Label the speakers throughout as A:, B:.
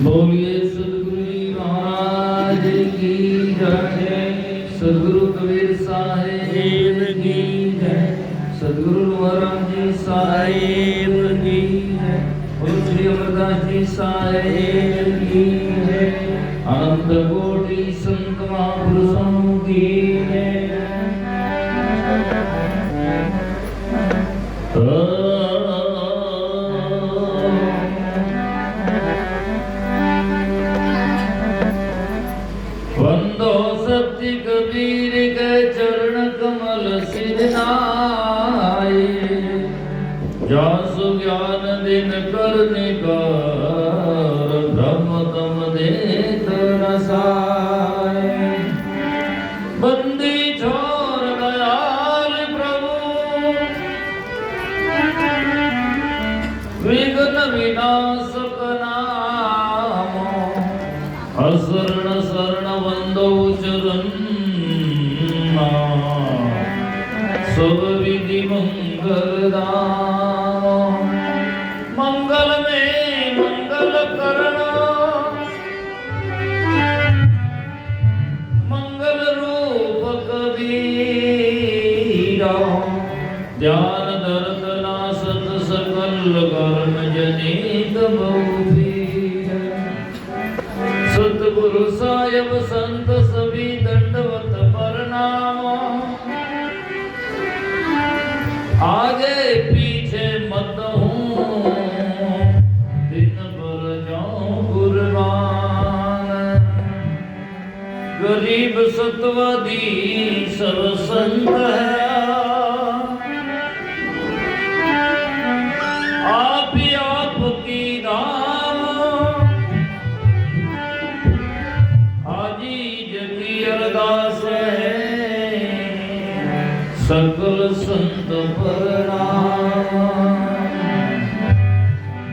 A: बोलिए सदगुरु जी महाराज की जय। सदगुरु कबीर साहेब की जय। सदगुरु महाराज जी साहेब की जय। और श्री अमरदास जी साहेब की जय। अनंत कोटि संत महापुरुषों की जय। वंदो सत्य कबीर के चरण कमल सिरनाए। जासु ज्ञान दिन करनिकार ब्रह्म तम देत रसाए। बंदी छोर दयाल प्रभु विघ्न विनाशक नाम। असरण शरण वंदो चरण सब विधि मंगलदाम। मंगल में मंगल करना मंगल रूप कबीरा। ध्यान दर्दना सत सकल कर्ण जनित बहुवीर। सतगुरु साहेब संत सभी दंडवत प्रणाम। आगे पीछे मत हूँ दिन भर जाऊं कुर्बान। गरीब सतवादी सब संत है। आप ही आपकी नाम। आजीज की अरदास है सकल संत प्रणाम।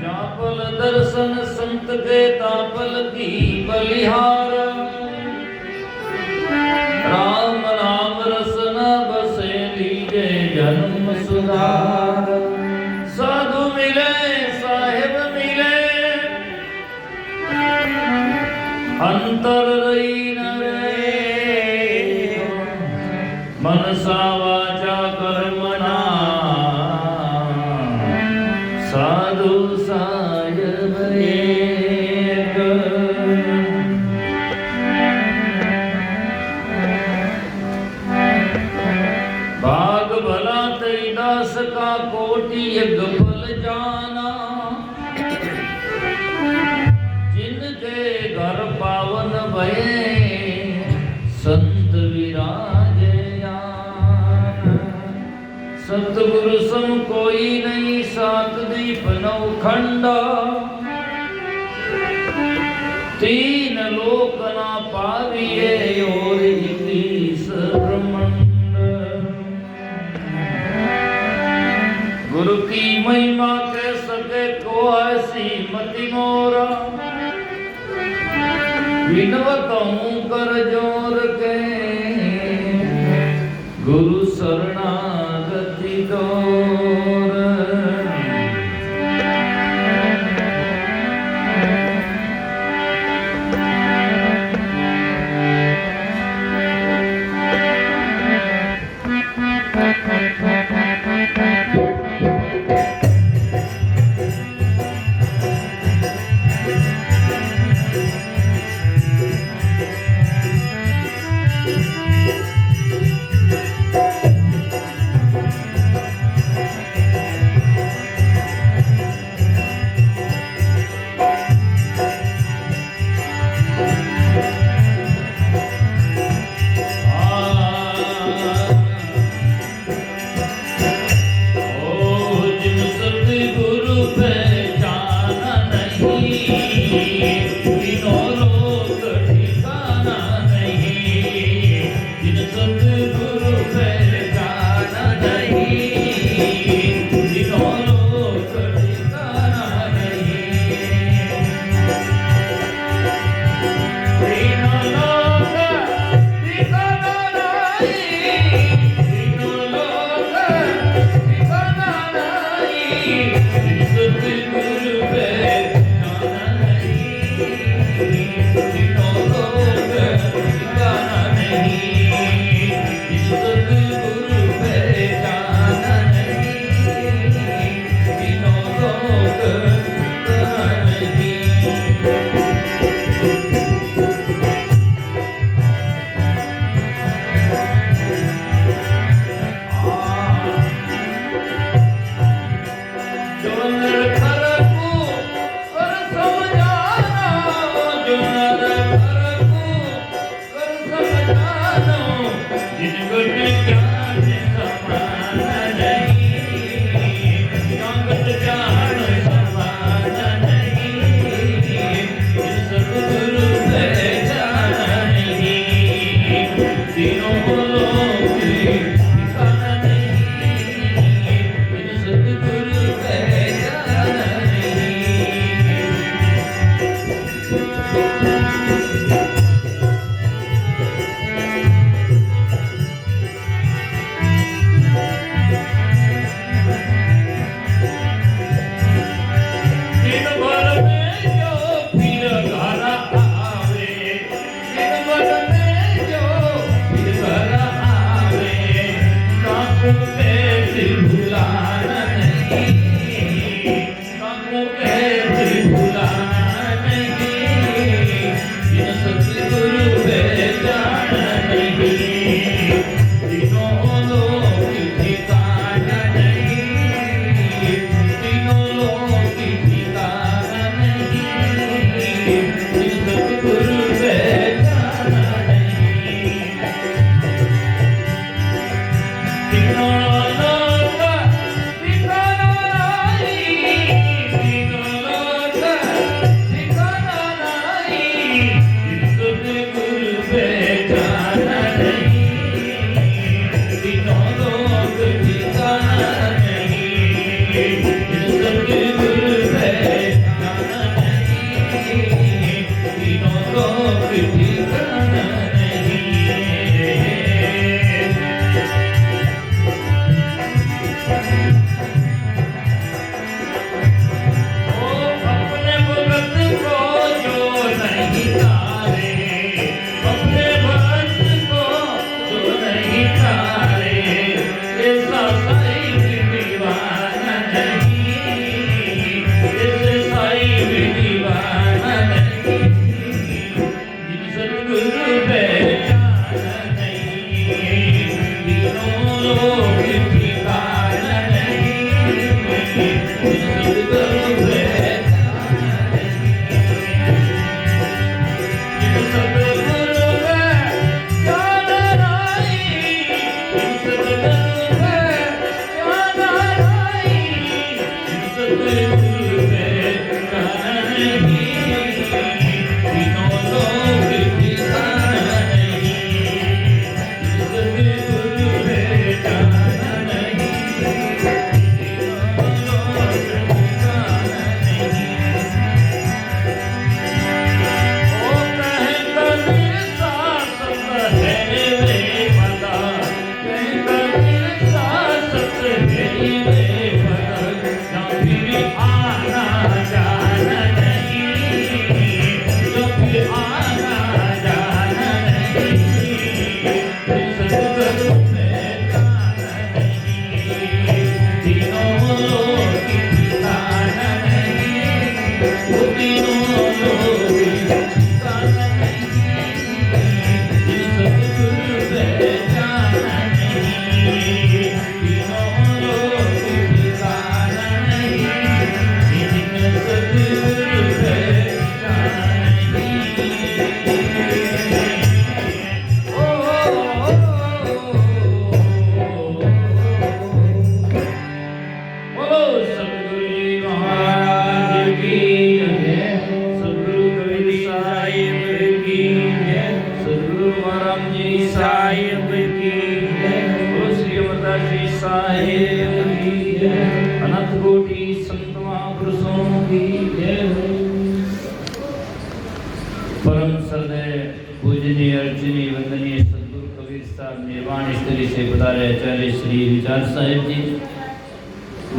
A: जापल दर्शन संत के तापल की बलिहार। राम नाम रसना बसे लीजे जन्म सुधार। साधु मिले साहेब मिले अंतर रही न रे। मनसा वाचा कर्मणा साधु साहेब एक। भाग भला तेरी दास का कोटि यज्ञ फल जाना। जिनके घर पावन भये संत विराजे यान। सतगुरु सम कोई नहीं सात दीप नौ खंड। तीन लोक ना पाविए और 21 ब्रह्मांड। गुरु की महिमा कह सके को ऐसी मति मोरा। विनवत हूँ कर जोर के गुरु शरणागति दौर।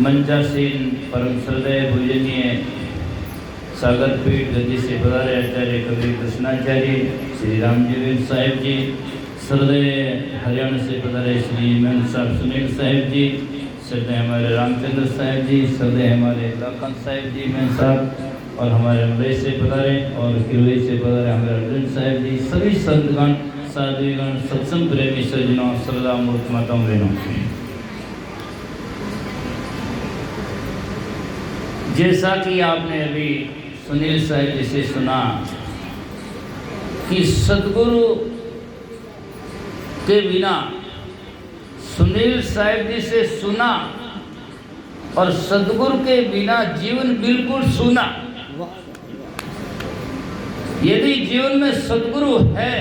A: मंचासीन परम श्रद्धेय पूजनीय सागर पीठ गद्दी से पधारे आचार्य कबीर कृष्णाचार्य श्री रामजी साहेब जी, श्रद्धेय हरियाणा से पधारे श्री मेहन साहब सुनील साहेब जी, श्रद्धेय हमारे रामचंद्र साहेब जी, श्रद्धेय हमारे लखन साहेब जी मेहन साहब, और हमारे मलई से पधारे और किरोई से पधारे हमारे अर्जुन साहेब जी, सभी संतगण साधुगण सत्संग प्रेमी सज्जनों श्रद्धा मूर्त माताओं बहनों, जैसा कि आपने अभी सुनील साहब जी से सुना कि सदगुरु के बिना, सुनील साहब जी से सुना और सदगुरु के बिना जीवन बिल्कुल सूना। यदि जीवन में सदगुरु है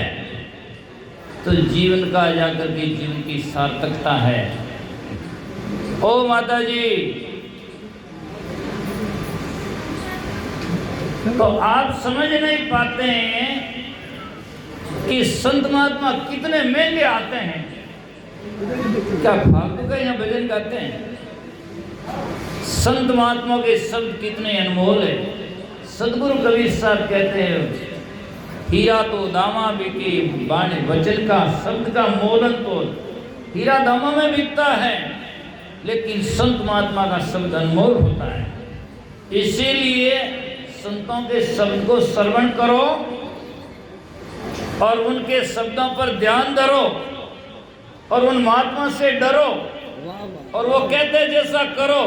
A: तो जीवन का जाकर के जीवन की सार्थकता है। ओ माता जी, तो आप समझ नहीं पाते हैं कि संत महात्मा कितने महंगे आते हैं। क्या फालतू का यहाँ भजन गाते हैं? संत महात्मा के शब्द कितने अनमोल है। सदगुरु कबीर साहब कहते हैं, हीरा तो दामा बिके बाणे वचन का शब्द का मोलन तोल। हीरा दामों में बिकता है, लेकिन संत महात्मा का शब्द अनमोल होता है। इसीलिए संतों के शब्द को श्रवण करो और उनके शब्दों पर ध्यान धरो और उन महात्मा से डरो, और वो कहते जैसा करो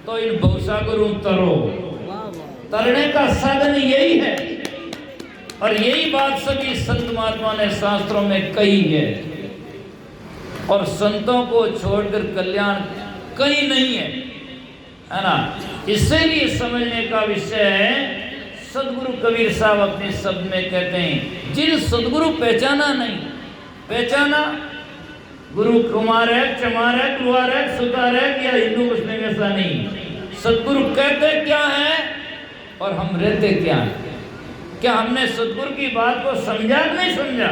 A: तो इन भवसागर उतरो। तरने का साधन यही है, और यही बात सभी संत महात्मा ने शास्त्रों में कही है। और संतों को छोड़कर कल्याण कहीं नहीं है ना। इसीलिए समझने का विषय है। सदगुरु कबीर साहब अपने शब्द में कहते हैं, जिन सदगुरु पहचाना नहीं, पहचाना गुरु कुमार है, चमार है, कुआर है, सुतार है या हिंदू मुस्लिम, ऐसा नहीं। सदगुरु कहते क्या है और हम रहते क्या हैं। क्या हमने सदगुरु की बात को समझा नहीं समझा,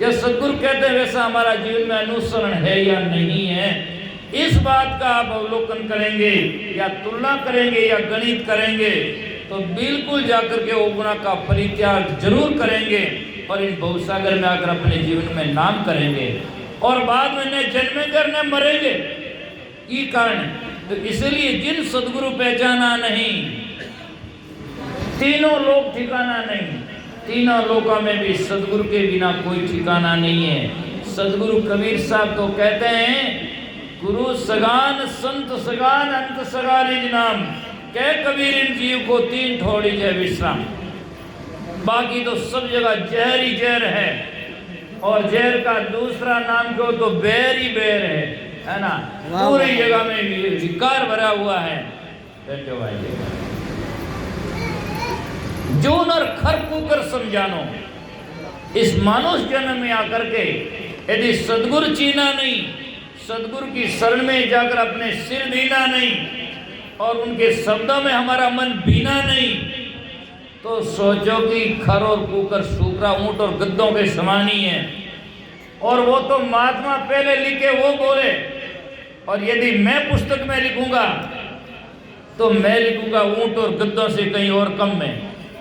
A: या सदगुरु कहते वैसा हमारा जीवन में अनुसरण है या नहीं है। इस बात का आप अवलोकन करेंगे या तुलना करेंगे या गणित करेंगे तो बिल्कुल जाकर के उपगुणा का परित्याग जरूर करेंगे और इन भवसागर में आकर अपने जीवन में नाम करेंगे, और बाद में न जन्मेंगे न मरेंगे। ये कारण तो इसलिए जिन सदगुरु पहचाना नहीं, तीनों लोक ठिकाना नहीं, तीनों लोकों में भी सदगुरु के बिना कोई ठिकाना नहीं है। सदगुरु कबीर साहब तो कहते हैं, गुरु सगान संत सगान अंत सगा निज नाम, कह कबीर इन जीव को तीन ठोड़ी जय विश्राम। बाकी तो सब जगह जहर ही जहर है, और जहर का दूसरा नाम क्यों तो बैर ही बैर है ना। पूरी जगह में विकार भरा हुआ है। जो नर खर कुकर समझानो, इस मानुष जन्म में आकर के यदि सदगुरु चीना नहीं, सदगुरु की शरण में जाकर अपने सिर दीना नहीं और उनके शब्दों में हमारा मन बीना नहीं, तो सोचो कि खर और कुकर सूकरा ऊंट और गद्दों के समान ही है। और वो तो महात्मा पहले लिखे वो बोले, और यदि मैं पुस्तक में लिखूंगा तो मैं लिखूंगा ऊंट और गद्दों से कहीं और कम में,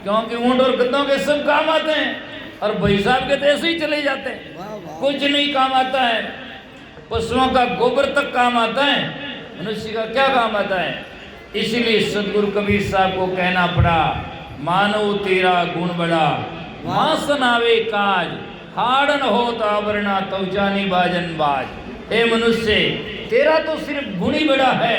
A: क्योंकि ऊंट और गद्दों के सब काम आते हैं और भाई साहब के तो ऐसे ही चले जाते हैं। कुछ नहीं काम आता है। पशुओं का गोबर तक काम आता है, मनुष्य का क्या काम आता है। इसलिए सदगुरु कबीर साहब को कहना पड़ा, मानो तेरा गुण बड़ा, मासन आवे काज, हाड़न हो तावरना तवचानी बाजन बाज। हे मनुष्य, तेरा तो सिर्फ गुण ही बड़ा है,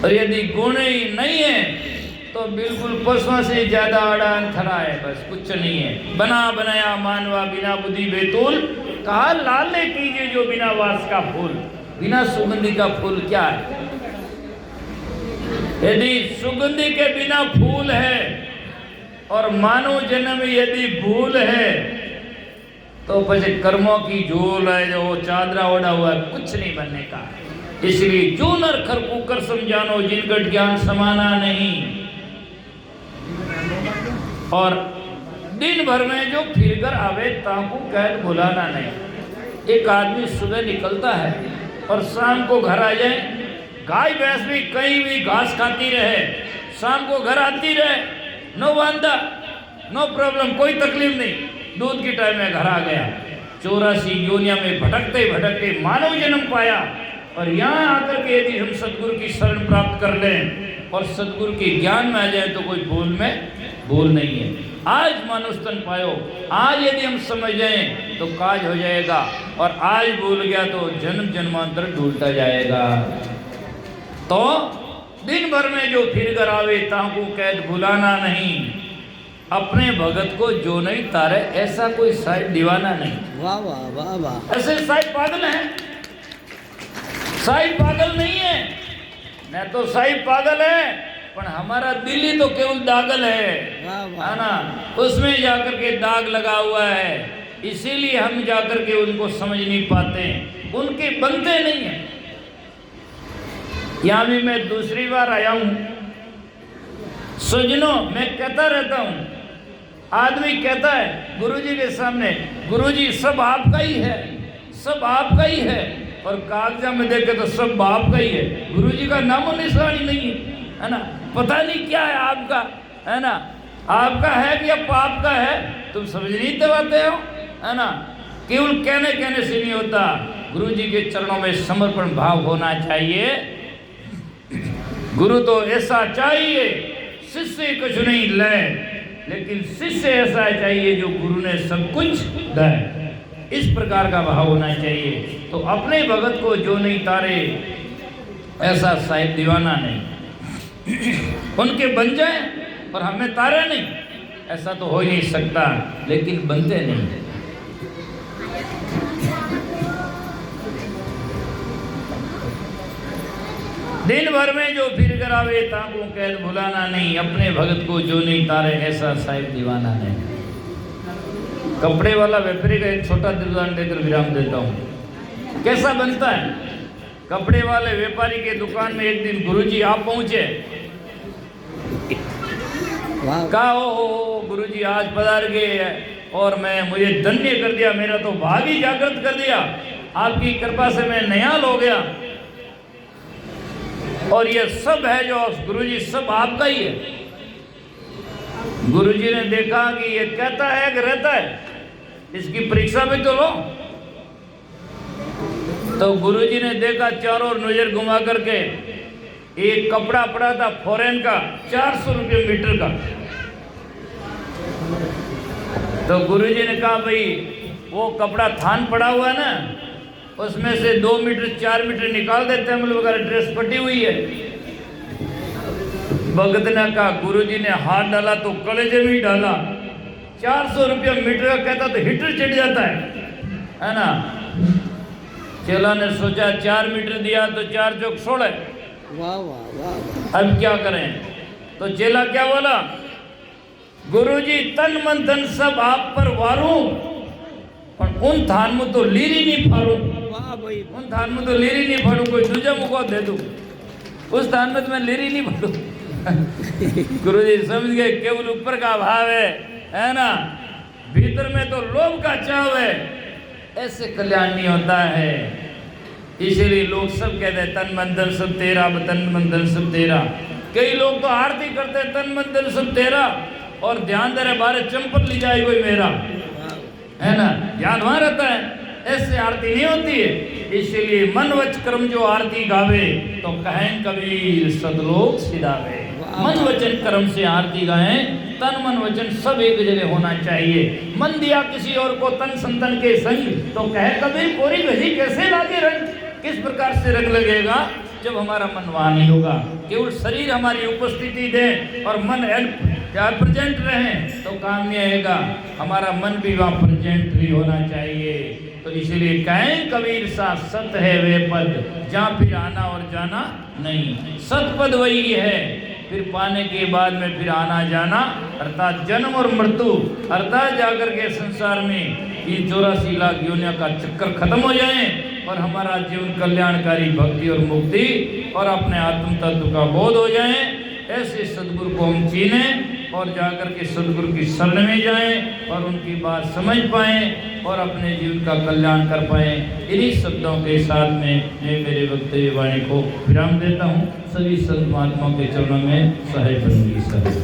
A: और यदि गुण ही नहीं है तो बिल्कुल पशुओं से ज्यादा आड़ा अंथरा है, बस कुछ नहीं है। बना बनाया मानवा बिना बुद्धि बेतुल, कहा लाले कीजिए जो बिना वास का फूल। बिना सुगंधि का फूल क्या है। यदि सुगंधि के बिना फूल है और मानव जन्म यदि भूल है तो बस कर्मों की झोल है, जो चादरा ओढ़ा हुआ है, कुछ नहीं बनने का। इसलिए जो नर खर कुकर समझानो, जिनका ज्ञान समाना नहीं, और दिन भर में जो फिर कर आवे ताकू कैद भुलाना नहीं। एक आदमी सुबह निकलता है और शाम को घर आ जाए, गाय भैंस भी कहीं भी घास खाती रहे, शाम को घर आती रहे, नो वांदा नो प्रॉब्लम, कोई तकलीफ नहीं। दूध के टाइम में घर आ गया, 84 योनिया में भटकते भटकते मानव जन्म पाया, और यहाँ आकर के यदि हम सदगुरु की शरण प्राप्त कर लें और सदगुरु के ज्ञान में आ जाए तो कोई भूल नहीं है। आज मनुष्यतन पायो, आज यदि हम समझ जाएं तो काज हो जाएगा, और आज भूल गया तो जन्म जन्मांतर ढूंढता जाएगा। तो दिन भर में जो फिर कर आवे ताकू कैद भुलाना नहीं, अपने भगत को जो नहीं तारे, ऐसा कोई साहिब दीवाना नहीं।
B: वाह वाह वाह वाह।
A: ऐसे साहिब पागल हैं, साहिब पागल नहीं है, न तो साहिब पागल है, पर हमारा दिल ही तो केवल दागल है ना, उसमें जाकर के दाग लगा हुआ है। इसीलिए हम जाकर के उनको समझ नहीं पाते, उनके बनते नहीं है। यहाँ भी मैं दूसरी बार आया हूँ। सजनों, मैं कहता रहता हूँ, आदमी कहता है गुरुजी के सामने, गुरुजी सब आपका ही है, सब आपका ही है, और कागजा में देखे तो सब बाप का ही है। गुरुजी का नामो निशान ही नहीं है ना। पता नहीं क्या है आपका, है ना, आपका है कि या पाप का है, तुम समझ नहीं पाते हो, है ना। केवल कहने कहने से नहीं होता, गुरु जी के चरणों में समर्पण भाव होना चाहिए। गुरु तो ऐसा चाहिए शिष्य कुछ नहीं ले, लेकिन शिष्य ऐसा चाहिए जो गुरु ने सब कुछ दे, इस प्रकार का भाव होना चाहिए। तो अपने भगत को जो नहीं तारे ऐसा साहिब दीवाना नहीं। उनके बन जाए और हमें तारे नहीं, ऐसा तो हो ही नहीं सकता, लेकिन बनते नहीं। दिन भर में जो फिर करावे ताकू कैद भुलाना नहीं, अपने भगत को जो नहीं तारे ऐसा साहिब दीवाना नहीं। कपड़े वाला व्यापारी का एक छोटा उदाहरण देकर विराम देता हूँ। कैसा बनता है? कपड़े वाले व्यापारी के दुकान में एक दिन गुरुजी आप पहुंचे, कहा ओ गुरुजी आज पधार गए और मुझे धन्य कर दिया, मेरा तो भाग ही जागृत कर दिया, आपकी कृपा से मैं नया हो गया और ये सब है जो गुरुजी सब आपका ही है। गुरुजी ने देखा कि ये कहता है कि रहता है, इसकी परीक्षा भी तो लो। तो गुरुजी ने देखा चारों ओर नजर घुमा करके, एक कपड़ा पड़ा था फॉरेन का 400 रुपये मीटर का। तो गुरुजी ने कहा भाई वो कपड़ा थान पड़ा हुआ है ना, उसमें से 2 मीटर 4 मीटर निकाल देते हैं, मतलब वगैरह ड्रेस फटी हुई है। भगत ने कहा, गुरुजी ने हाथ डाला तो कलेजे में ही डाला। 400 रुपया मीटर का कहता तो हीटर चढ़ जाता है ना। चेला ने सोचा 4 मीटर दिया तो 4 चौक 16।
B: वाह वाह वाह।
A: अब क्या करें? तो चेला क्या बोला, गुरुजी तन मन धन सब आप पर वारूं, पर उन थान में तो लीरी नहीं फाड़ू। उन थान में तो लीरी नहीं फाड़ू, कोई दूजा मुको दे दूं, उस थान में तो मैं लीरी नहीं फाड़ू। गुरुजी समझ गए केवल ऊपर का भाव है ना, भीतर में तो लोभ का चाव है, ऐसे कल्याण नहीं होता है। इसीलिए लोग सब कहते हैं तन मन धन सब तेरा, तन मन धन सब तेरा। कई लोग तो आरती करते हैं तन मन धन सब तेरा, और ध्यान दे रहे बारे चंपत ली जाए कोई मेरा, है ना, ध्यान वहां रहता है। ऐसे आरती नहीं होती है। इसलिए मन वच कर्म जो आरती गावे, तो कहें कबीर सदलोक सिधावे। मन वचन कर्म से आरती गाएं, तन मन वचन सब एक जगह होना चाहिए। मन दिया किसी और को तन संतन के संग, तो कहे कबीर कोरी भजी कैसे लागे रंग। किस प्रकार से रंग लगेगा? जब हमारा मन वहां नहीं होगा। केवल शरीर हमारी उपस्थिति दे और मन प्रेजेंट रहे तो काम नहीं आएगा। हमारा मन भी वहाँ प्रेजेंट भी होना चाहिए। तो इसीलिए कहें कबीर सा सत है वे पद, जहाँ फिर आना और जाना नहीं। सत पद वही है, फिर पाने के बाद में फिर आना जाना, अर्थात जन्म और मृत्यु, अर्थात जाकर के संसार में ये 84 लाख योनियों का चक्कर खत्म हो जाए और हमारा जीवन कल्याणकारी भक्ति और मुक्ति और अपने आत्म तत्व का बोध हो जाए। ऐसे सदगुरु को हम चीने और जाकर के सदगुरु की शरण में जाएं और उनकी बात समझ पाएं और अपने जीवन का कल्याण कर पाएं। इन्हीं शब्दों के साथ में मैं मेरे वक्तव्य वाणी को विराम देता हूँ। सभी संत महात्माओं के चरणों में सहाय बनूंगी। सर